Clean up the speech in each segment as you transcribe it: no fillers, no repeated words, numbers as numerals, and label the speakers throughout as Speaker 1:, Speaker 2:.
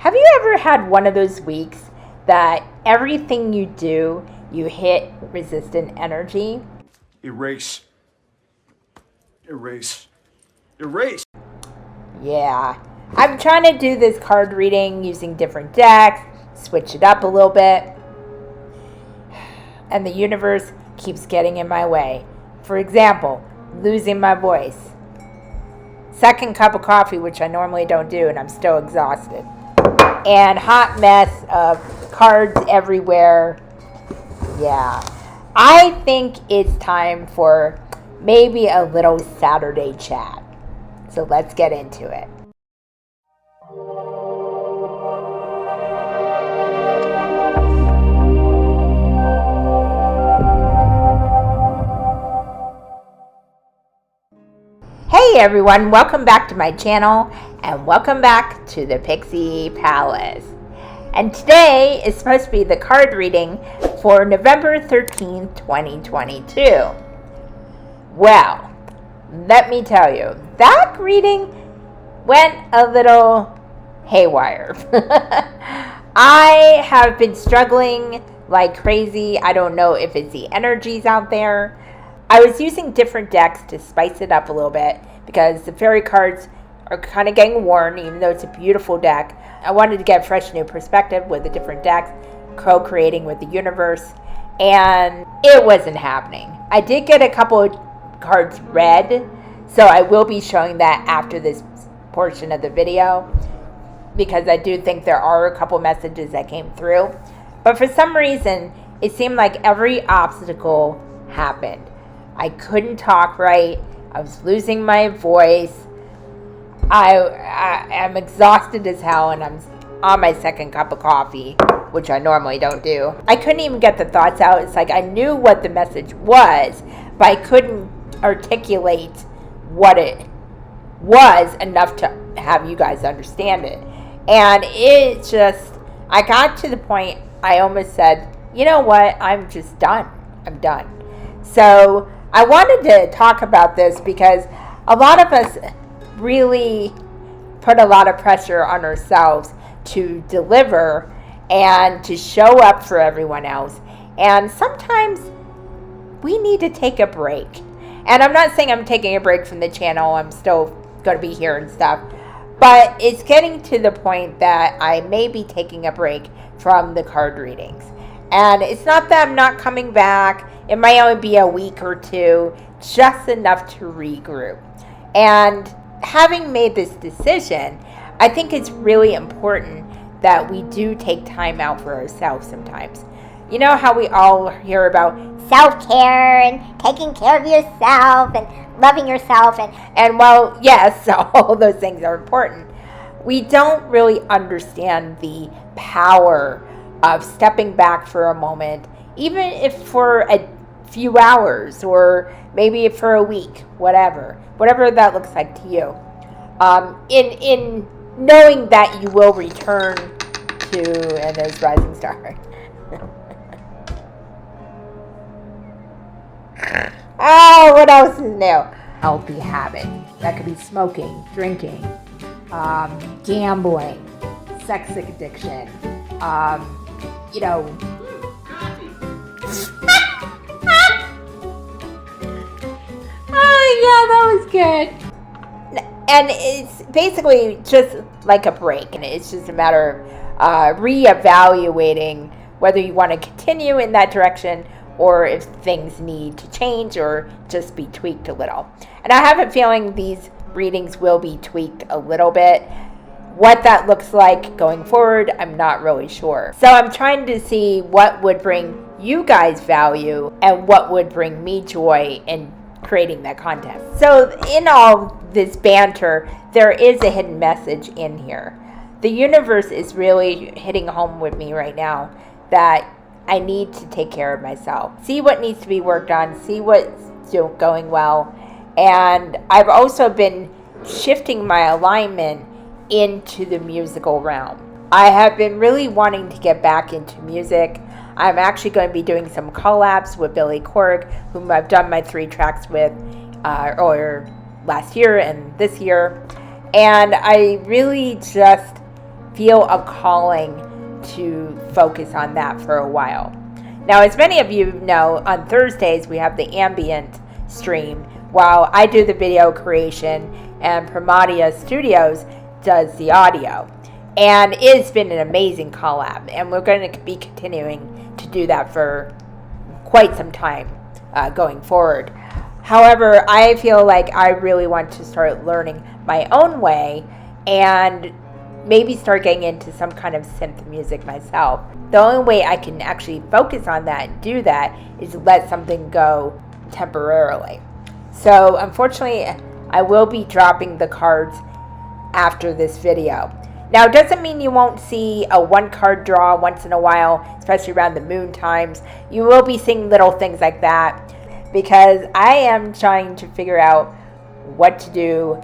Speaker 1: Have you ever had one of those weeks that everything you do, you hit resistant energy?
Speaker 2: Erase. Erase. Erase.
Speaker 1: Yeah. I'm trying to do this card reading using different decks, switch it up a little bit, and the universe keeps getting in my way. For example, losing my voice. Second cup of coffee, which I normally don't do, and I'm still exhausted. And hot mess of cards everywhere. Yeah. I think it's time for maybe a little Saturday chat. So let's get into it. Hey everyone, welcome back to my channel and welcome back to the Pixie Palace. And today is supposed to be the card reading for November 13th, 2022. Well, let me tell you, that reading went a little haywire. I have been struggling like crazy. I don't know if it's the energies out there. I was using different decks to spice it up a little bit because the fairy cards are kind of getting worn, even though it's a beautiful deck. I wanted to get a fresh new perspective with the different decks, co-creating with the universe, and it wasn't happening. I did get a couple of cards read, so I will be showing that after this portion of the video because I do think there are a couple messages that came through. But for some reason, it seemed like every obstacle happened. I couldn't talk right. I was losing my voice. I am exhausted as hell, and I'm on my second cup of coffee, which I normally don't do. I couldn't even get the thoughts out. It's like I knew what the message was, but I couldn't articulate what it was enough to have you guys understand it. And it just, I got to the point I almost said, you know what, I'm just done. I'm done. So I wanted to talk about this because a lot of us really put a lot of pressure on ourselves to deliver and to show up for everyone else. And sometimes we need to take a break. And I'm not saying I'm taking a break from the channel. I'm still going to be here and stuff. But it's getting to the point that I may be taking a break from the card readings. And it's not that I'm not coming back. It might only be a week or two, just enough to regroup. And having made this decision, I think it's really important that we do take time out for ourselves sometimes. You know how we all hear about self-care and taking care of yourself and loving yourself. And while, yes, all those things are important, we don't really understand the power of stepping back for a moment, even if for a few hours or maybe for a week, whatever that looks like to you. In knowing that you will return to, and there's Rising Star. Oh, what else is new? Healthy habit. That could be smoking, drinking, gambling, sex addiction, you know. Oh, yeah, that was good. And it's basically just like a break. And it's just a matter of reevaluating whether you want to continue in that direction or if things need to change or just be tweaked a little. And I have a feeling these readings will be tweaked a little bit. What that looks like going forward, I'm not really sure. So I'm trying to see what would bring you guys value and what would bring me joy in creating that content. So in all this banter, there is a hidden message in here. The universe is really hitting home with me right now that I need to take care of myself. See what needs to be worked on, see what's going well. And I've also been shifting my alignment into the musical realm. I have been really wanting to get back into music. I'm actually going to be doing some collabs with Billy Corrigan, whom I've done my 3 tracks with earlier last year and this year. And I really just feel a calling to focus on that for a while. Now, as many of you know, on Thursdays we have the ambient stream while I do the video creation and Pramadia Studios does the audio. And it's been an amazing collab, and we're going to be continuing to do that for quite some time going forward. However, I feel like I really want to start learning my own way and maybe start getting into some kind of synth music myself. The only way I can actually focus on that and do that is let something go temporarily. So unfortunately, I will be dropping the cards after this video. Now, it doesn't mean you won't see a one card draw once in a while, especially around the moon times. You will be seeing little things like that because I am trying to figure out what to do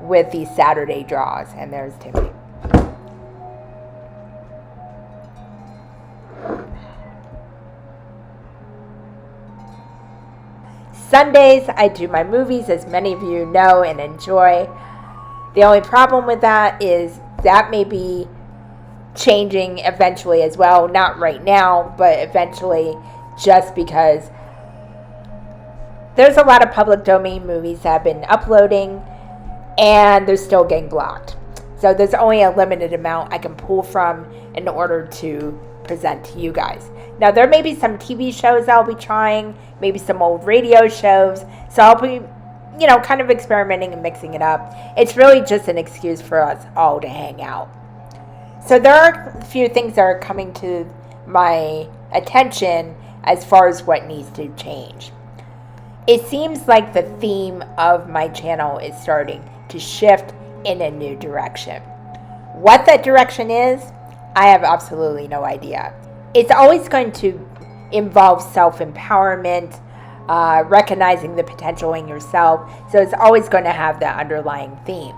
Speaker 1: with these Saturday draws. And there's Timmy. Sundays, I do my movies, as many of you know and enjoy. The only problem with that is that may be changing eventually as well. Not right now, but eventually, just because there's a lot of public domain movies that have been uploading and they're still getting blocked. So there's only a limited amount I can pull from in order to present to you guys. Now, there may be some TV shows I'll be trying, maybe some old radio shows. So I'll be, kind of experimenting and mixing it up. It's really just an excuse for us all to hang out. So there are a few things that are coming to my attention as far as what needs to change. It seems like the theme of my channel is starting to shift in a new direction. What that direction is, I have absolutely no idea. It's always going to involve self-empowerment, recognizing the potential in yourself. So it's always going to have that underlying theme.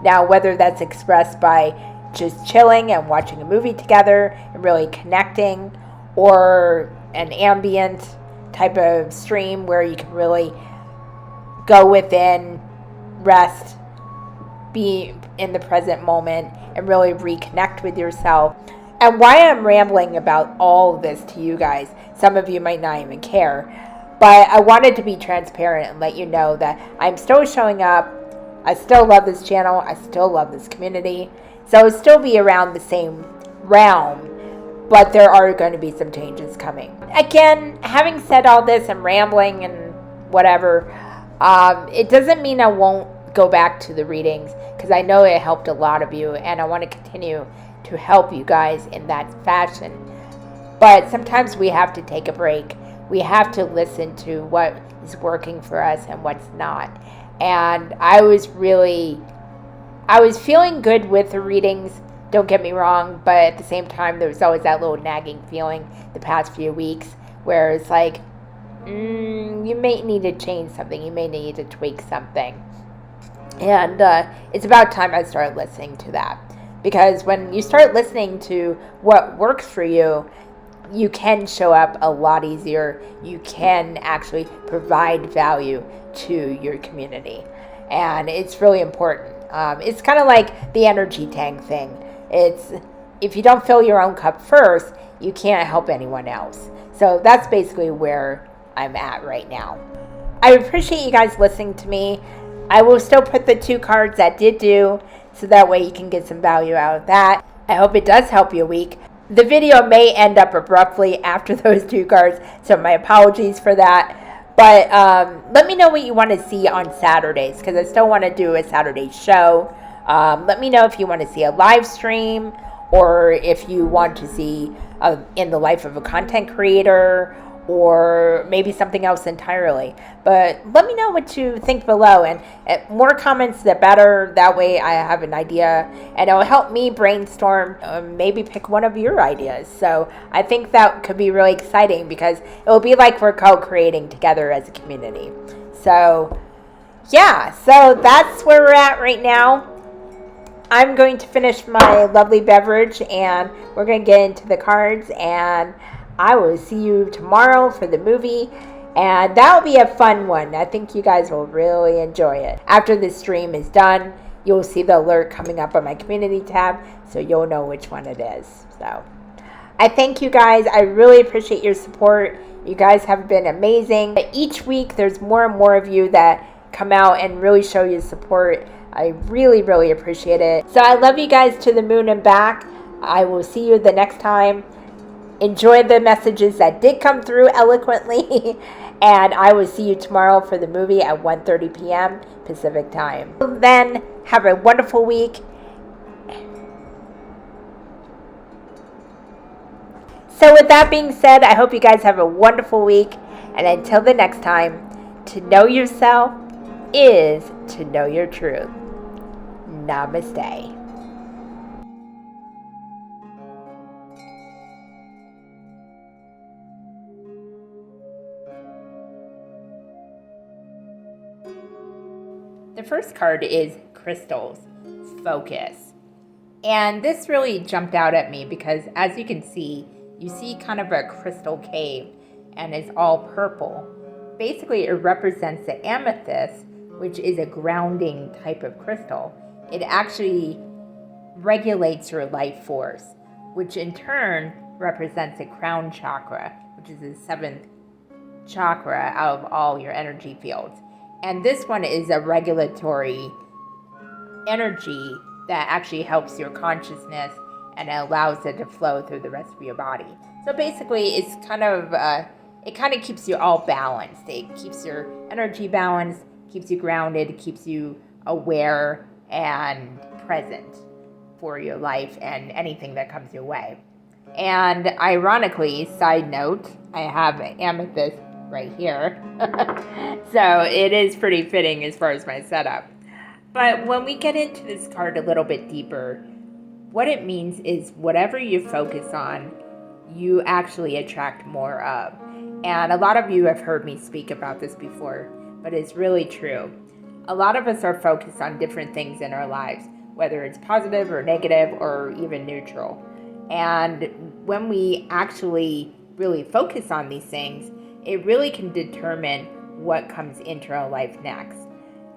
Speaker 1: Now, whether that's expressed by just chilling and watching a movie together and really connecting, or an ambient type of stream where you can really go within, rest, be in the present moment, and really reconnect with yourself. And why I'm rambling about all this to you guys, some of you might not even care, but I wanted to be transparent and let you know that I'm still showing up. I still love this channel. I still love this community. So it'll still be around the same realm, but there are going to be some changes coming. Again, having said all this and rambling and whatever, it doesn't mean I won't go back to the readings, because I know it helped a lot of you, and I want to continue to help you guys in that fashion. But sometimes we have to take a break. We have to listen to what is working for us and what's not. And I was feeling good with the readings, don't get me wrong, but at the same time, there was always that little nagging feeling the past few weeks where it's like, you may need to change something, you may need to tweak something. And it's about time I started listening to that. Because when you start listening to what works for you, you can show up a lot easier. You can actually provide value to your community. And it's really important. It's kind of like the energy tank thing. It's, if you don't fill your own cup first, you can't help anyone else. So that's basically where I'm at right now. I appreciate you guys listening to me. I will still put the 2 cards that did do, so that way you can get some value out of that. I hope it does help your week. The video may end up abruptly after those 2 cards, so my apologies for that. But let me know what you want to see on Saturdays, because I still want to do a Saturday show. Let me know if you want to see a live stream, or if you want to see in the life of a content creator, or maybe something else entirely. But let me know what you think below, and more comments the better. That way I have an idea, and it'll help me brainstorm, maybe pick one of your ideas. So I think that could be really exciting, because it'll be like we're co-creating together as a community. So yeah, so that's where we're at right now. I'm going to finish my lovely beverage, and we're going to get into the cards, and I will see you tomorrow for the movie, and that'll be a fun one. I think you guys will really enjoy it. After this stream is done, you'll see the alert coming up on my community tab, so you'll know which one it is. So I thank you guys. I really appreciate your support. You guys have been amazing. Each week there's more and more of you that come out and really show you support. I really, really appreciate it. So I love you guys to the moon and back. I will see you the next time. Enjoy the messages that did come through eloquently. And I will see you tomorrow for the movie at 1:30 p.m. Pacific time. Then have a wonderful week. So with that being said, I hope you guys have a wonderful week. And until the next time, to know yourself is to know your truth. Namaste. The first card is Crystals, Focus. And this really jumped out at me because, as you can see, you see kind of a crystal cave and it's all purple. Basically, it represents the amethyst, which is a grounding type of crystal. It actually regulates your life force, which in turn represents the crown chakra, which is the seventh chakra out of all your energy fields. And this one is a regulatory energy that actually helps your consciousness and allows it to flow through the rest of your body. So basically, it's it kind of keeps you all balanced. It keeps your energy balanced, keeps you grounded, keeps you aware and present for your life and anything that comes your way. And ironically, side note, I have amethyst right here. So it is pretty fitting as far as my setup. But when we get into this card a little bit deeper, what it means is whatever you focus on, you actually attract more of. And a lot of you have heard me speak about this before, but it's really true. A lot of us are focused on different things in our lives, whether it's positive or negative or even neutral. And when we actually really focus on these things, it really can determine what comes into our life next.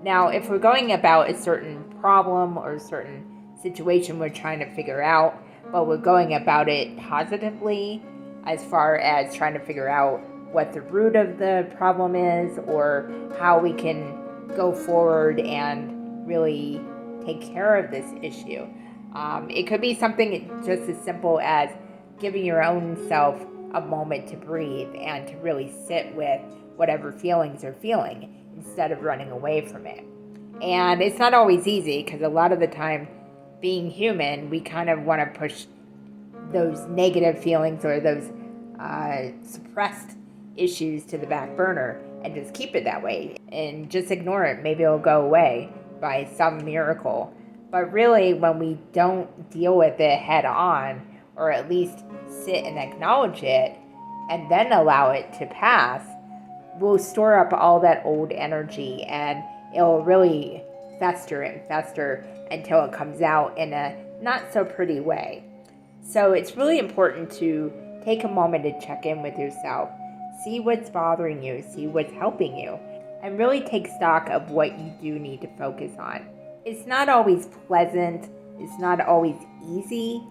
Speaker 1: Now, if we're going about a certain problem or a certain situation we're trying to figure out, but we're going about it positively, as far as trying to figure out what the root of the problem is or how we can go forward and really take care of this issue. It could be something just as simple as giving your own self a moment to breathe and to really sit with whatever feelings you're feeling instead of running away from it. And it's not always easy because a lot of the time, being human, we kind of want to push those negative feelings or those suppressed issues to the back burner and just keep it that way and just ignore it. Maybe it'll go away by some miracle. But really, when we don't deal with it head on, or at least sit and acknowledge it and then allow it to pass, we'll store up all that old energy and it'll really fester and fester until it comes out in a not so pretty way. So it's really important to take a moment to check in with yourself, see what's bothering you, see what's helping you, and really take stock of what you do need to focus on. It's not always pleasant, it's not always easy,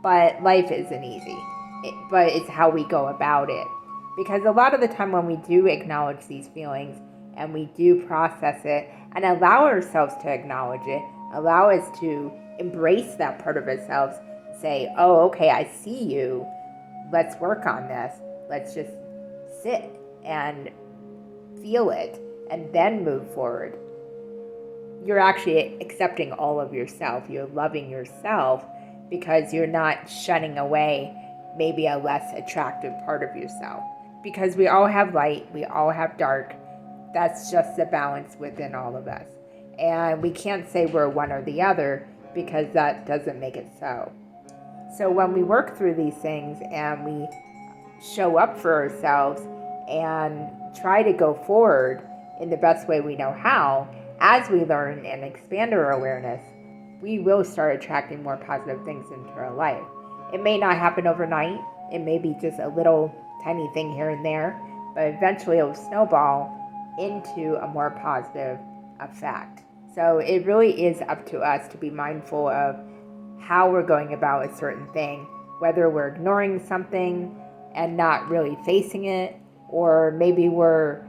Speaker 1: but life isn't easy. But it's how we go about it. Because a lot of the time when we do acknowledge these feelings and we do process it and allow ourselves to acknowledge it, allow us to embrace that part of ourselves, say, oh, okay, I see you. Let's work on this. Let's just sit and feel it and then move forward. You're actually accepting all of yourself. You're loving yourself because you're not shunning away maybe a less attractive part of yourself. Because we all have light, we all have dark. That's just the balance within all of us. And we can't say we're one or the other because that doesn't make it so. So when we work through these things and we show up for ourselves and try to go forward in the best way we know how, as we learn and expand our awareness, we will start attracting more positive things into our life. It may not happen overnight. It may be just a little tiny thing here and there, but eventually it will snowball into a more positive effect. So it really is up to us to be mindful of how we're going about a certain thing, whether we're ignoring something and not really facing it, or maybe we're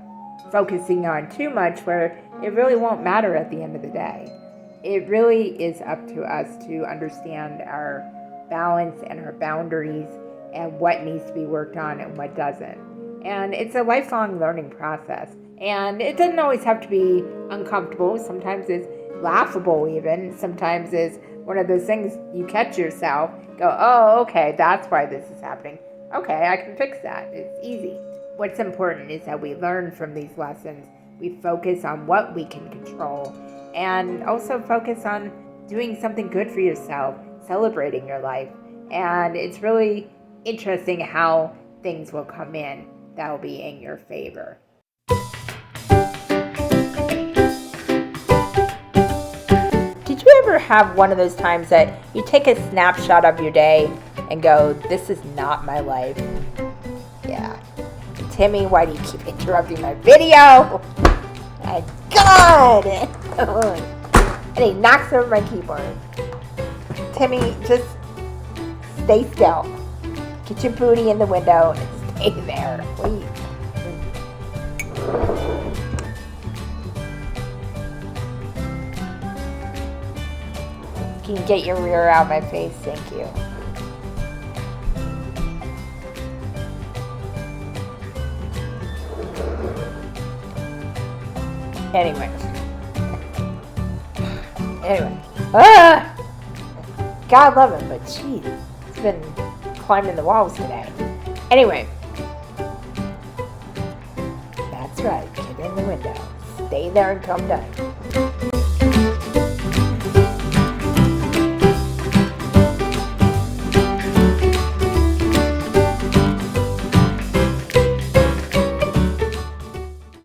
Speaker 1: focusing on too much where it really won't matter at the end of the day. It really is up to us to understand our balance and our boundaries and what needs to be worked on and what doesn't. And it's a lifelong learning process. And it doesn't always have to be uncomfortable. Sometimes it's laughable even. Sometimes it's one of those things you catch yourself, go, oh, okay, that's why this is happening. Okay, I can fix that. It's easy. What's important is that we learn from these lessons. We focus on what we can control and also focus on doing something good for yourself, celebrating your life. And it's really interesting how things will come in that will be in your favor. Did you ever have one of those times that you take a snapshot of your day and go, this is not my life? Yeah. Timmy, why do you keep interrupting my video? My God! And he knocks over my keyboard. Timmy, just stay still. Get your booty in the window and stay there, please. Can you get your rear out of my face? Thank you. Anyway. God love him, but geez, he's been climbing the walls today. Anyway. That's right. Get in the window. Stay there until I'm done.